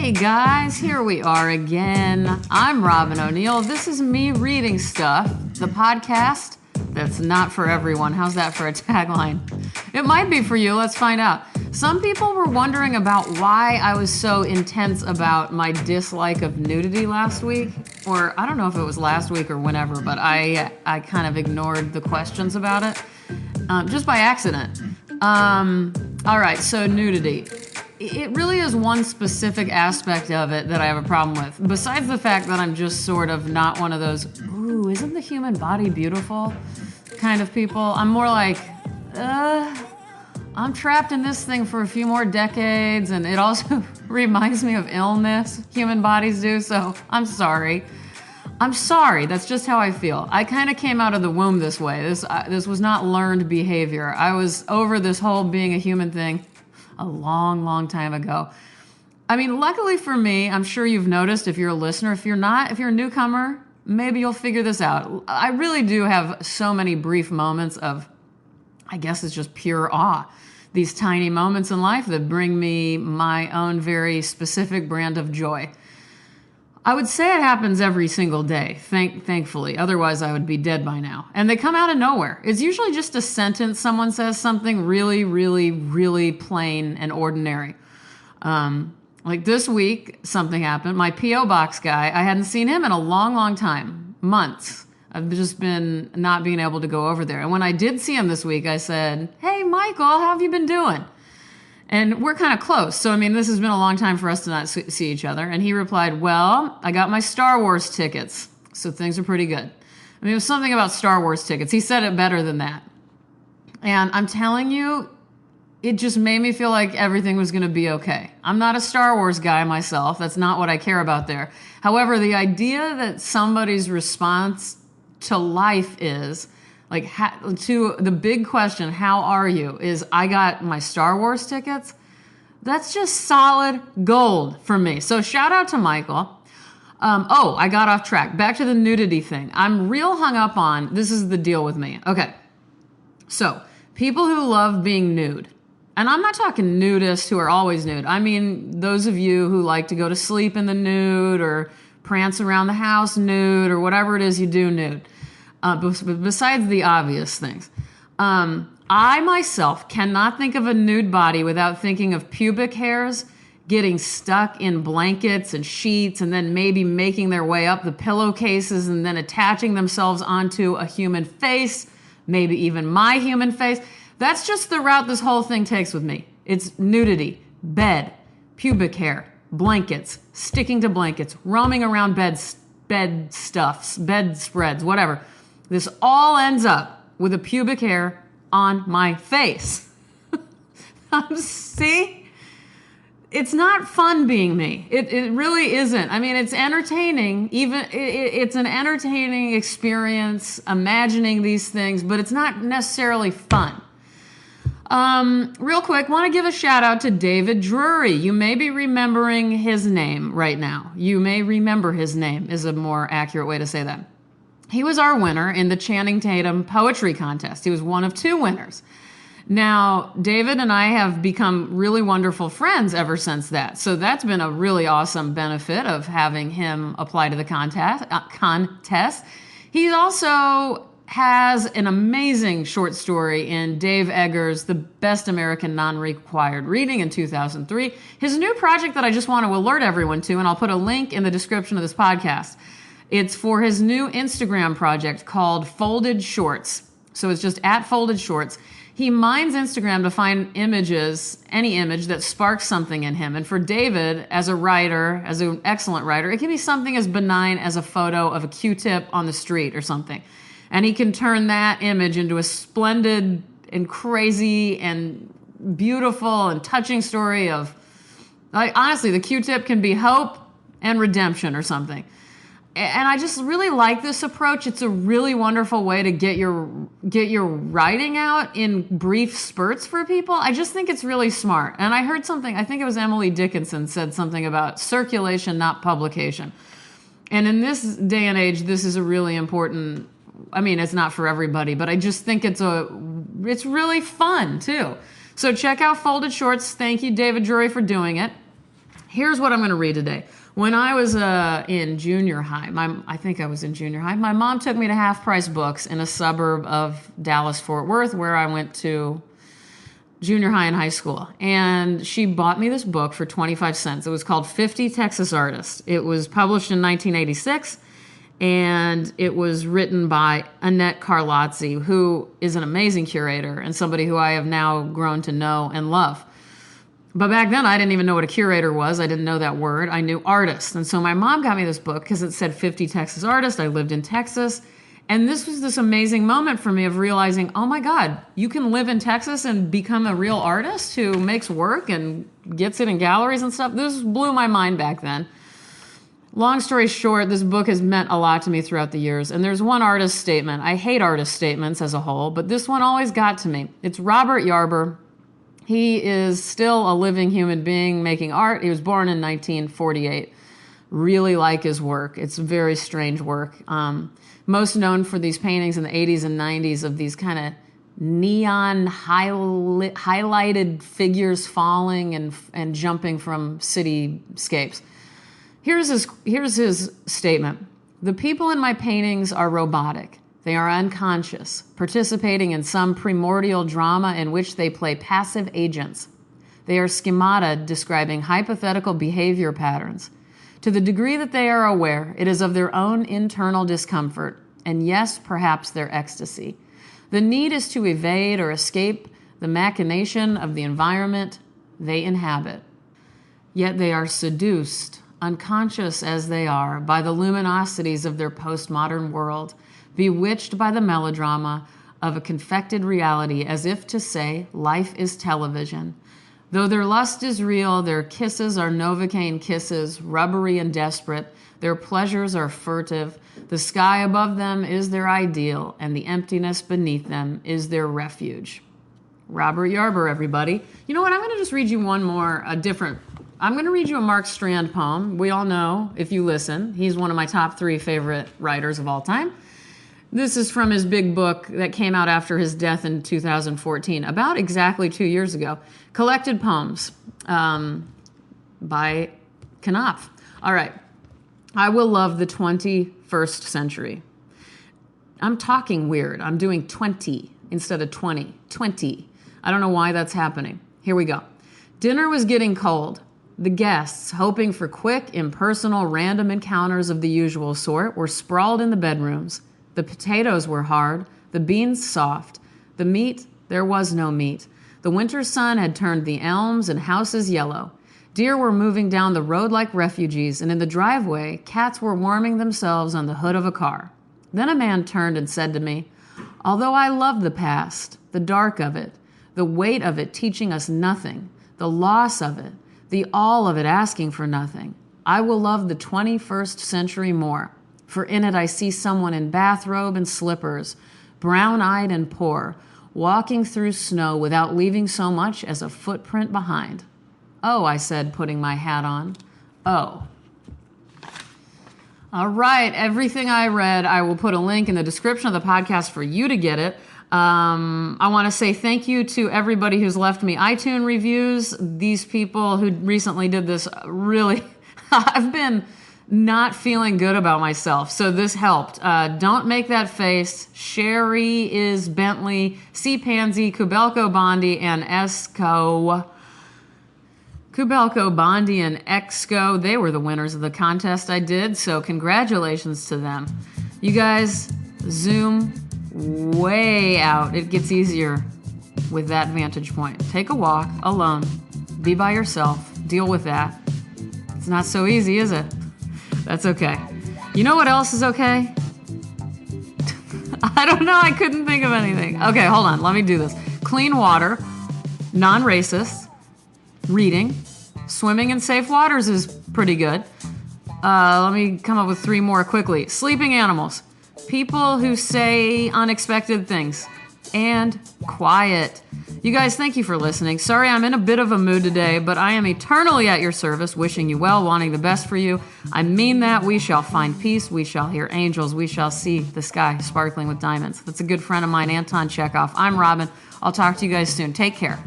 Hey guys, here we are again. I'm Robin O'Neill. This is me reading stuff, the podcast that's not for everyone. How's that for a tagline? It might be for you. Let's find out. Some people were wondering about why I was so intense about my dislike of nudity last week. Or I don't know if it was last week or whenever, but I kind of ignored the questions about it just by accident. All right, so nudity. It really is one specific aspect of it that I have a problem with. Besides the fact that I'm just sort of not one of those, ooh, isn't the human body beautiful kind of people. I'm more like, I'm trapped in this thing for a few more decades, and it also reminds me of illness, human bodies do, so I'm sorry. I'm sorry, that's just how I feel. I kind of came out of the womb this way. This was not learned behavior. I was over this whole being a human thing a long, long time ago. I mean, luckily for me, I'm sure you've noticed if you're a listener. If you're not, if you're a newcomer, maybe you'll figure this out. I really do have so many brief moments of, I guess it's just pure awe. These tiny moments in life that bring me my own very specific brand of joy. I would say it happens every single day, thankfully. Otherwise, I would be dead by now. And they come out of nowhere. It's usually just a sentence. Someone says something really, really, really plain and ordinary. Like this week, something happened. My P.O. Box guy, I hadn't seen him in a long, long time. Months. I've just been not being able to go over there. And when I did see him this week, I said, "Hey, Michael, how have you been doing?" And we're kind of close. So, I mean, this has been a long time for us to not see each other. And he replied, "Well, I got my Star Wars tickets. So things are pretty good." I mean, it was something about Star Wars tickets. He said it better than that. And I'm telling you, it just made me feel like everything was going to be okay. I'm not a Star Wars guy myself. That's not what I care about there. However, the idea that somebody's response to life is, like, to the big question, how are you, is I got my Star Wars tickets. That's just solid gold for me. So shout out to Michael. I got off track. Back to the nudity thing. I'm real hung up on, this is the deal with me. Okay. So people who love being nude. And I'm not talking nudists who are always nude. I mean, those of you who like to go to sleep in the nude or prance around the house nude or whatever it is you do nude. Besides the obvious things, I myself cannot think of a nude body without thinking of pubic hairs getting stuck in blankets and sheets and then maybe making their way up the pillowcases and then attaching themselves onto a human face, maybe even my human face. That's just the route this whole thing takes with me. It's nudity, bed, pubic hair, blankets, sticking to blankets, roaming around bed stuffs, bed spreads, whatever. This all ends up with a pubic hair on my face. See? It's not fun being me. It really isn't. I mean, it's entertaining. It's an entertaining experience, imagining these things, but it's not necessarily fun. Real quick, want to give a shout out to David Drury. You may be remembering his name right now. You may remember his name is a more accurate way to say that. He was our winner in the Channing Tatum Poetry Contest. He was one of two winners. Now, David and I have become really wonderful friends ever since that. So that's been a really awesome benefit of having him apply to the contest. He also has an amazing short story in Dave Eggers' The Best American Non-Required Reading in 2003. His new project that I just want to alert everyone to, and I'll put a link in the description of this podcast. It's for his new Instagram project called Folded Shorts. So it's just at Folded Shorts. He mines Instagram to find images, any image that sparks something in him. And for David, as a writer, as an excellent writer, it can be something as benign as a photo of a Q-tip on the street or something. And he can turn that image into a splendid and crazy and beautiful and touching story of, like, honestly, the Q-tip can be hope and redemption or something. And I just really like this approach. It's a really wonderful way to get your writing out in brief spurts for people. I just think it's really smart. And I heard something, I think it was Emily Dickinson said something about circulation, not publication. And in this day and age, this is a really important, I mean, it's not for everybody, but I just think it's really fun too. So check out Folded Shorts. Thank you, David Drury, for doing it. Here's what I'm going to read today. When I was in junior high, I think I was in junior high, my mom took me to Half Price Books in a suburb of Dallas-Fort Worth, where I went to junior high and high school. And she bought me this book for 25 cents. It was called 50 Texas Artists. It was published in 1986, and it was written by Annette Carlozzi, who is an amazing curator and somebody who I have now grown to know and love. But back then, I didn't even know what a curator was. I didn't know that word. I knew artist. And so my mom got me this book because it said 50 Texas Artists. I lived in Texas. And this was this amazing moment for me of realizing, oh my God, you can live in Texas and become a real artist who makes work and gets it in galleries and stuff. This blew my mind back then. Long story short, this book has meant a lot to me throughout the years. And there's one artist statement. I hate artist statements as a whole, but this one always got to me. It's Robert Yarber. He is still a living human being making art. He was born in 1948. Really like his work. It's very strange work. Most known for these paintings in the 80s and 90s of these kind of neon highlighted figures falling and jumping from cityscapes. Here's his statement. The people in my paintings are robotic. They are unconscious, participating in some primordial drama in which they play passive agents. They are schemata describing hypothetical behavior patterns. To the degree that they are aware, it is of their own internal discomfort, and yes, perhaps their ecstasy. The need is to evade or escape the machination of the environment they inhabit. Yet they are seduced, unconscious as they are, by the luminosities of their postmodern world, bewitched by the melodrama of a confected reality, as if to say, life is television. Though their lust is real, their kisses are Novocaine kisses, rubbery and desperate. Their pleasures are furtive. The sky above them is their ideal, and the emptiness beneath them is their refuge. Robert Yarber, everybody. You know what? I'm going to just read you one more, I'm going to read you a Mark Strand poem. We all know, if you listen, he's one of my top 3 favorite writers of all time. This is from his big book that came out after his death in 2014, about exactly 2 years ago. Collected Poems by Knopf. All right. I will love the 21st century. I'm talking weird. I'm doing 20 instead of 20. 20. I don't know why that's happening. Here we go. Dinner was getting cold. The guests, hoping for quick, impersonal, random encounters of the usual sort, were sprawled in the bedrooms. The potatoes were hard, the beans soft. The meat, there was no meat. The winter sun had turned the elms and houses yellow. Deer were moving down the road like refugees, and in the driveway, cats were warming themselves on the hood of a car. Then a man turned and said to me, although I love the past, the dark of it, the weight of it teaching us nothing, the loss of it, the all of it asking for nothing, I will love the 21st century more. For in it I see someone in bathrobe and slippers, brown-eyed and poor, walking through snow without leaving so much as a footprint behind. Oh, I said, putting my hat on. Oh. All right, everything I read, I will put a link in the description of the podcast for you to get it. I want to say thank you to everybody who's left me iTunes reviews. These people who recently did this really, I've been not feeling good about myself, so this helped. Don't Make That Face, Sherry is Bentley, C. Pansy, Kubelko Bondi, and Esco. Kubelko Bondi and Exco, they were the winners of the contest I did, so congratulations to them. You guys, zoom way out. It gets easier with that vantage point. Take a walk alone. Be by yourself. Deal with that. It's not so easy, is it? That's okay. You know what else is okay? I don't know. I couldn't think of anything. Okay, hold on. Let me do this. Clean water, non-racist, reading, swimming in safe waters is pretty good. Let me come up with 3 more quickly. Sleeping animals, people who say unexpected things, and quiet. You guys, thank you for listening. Sorry I'm in a bit of a mood today, but I am eternally at your service, wishing you well, wanting the best for you. I mean that. We shall find peace. We shall hear angels. We shall see the sky sparkling with diamonds. That's a good friend of mine, Anton Chekhov. I'm Robin. I'll talk to you guys soon. Take care.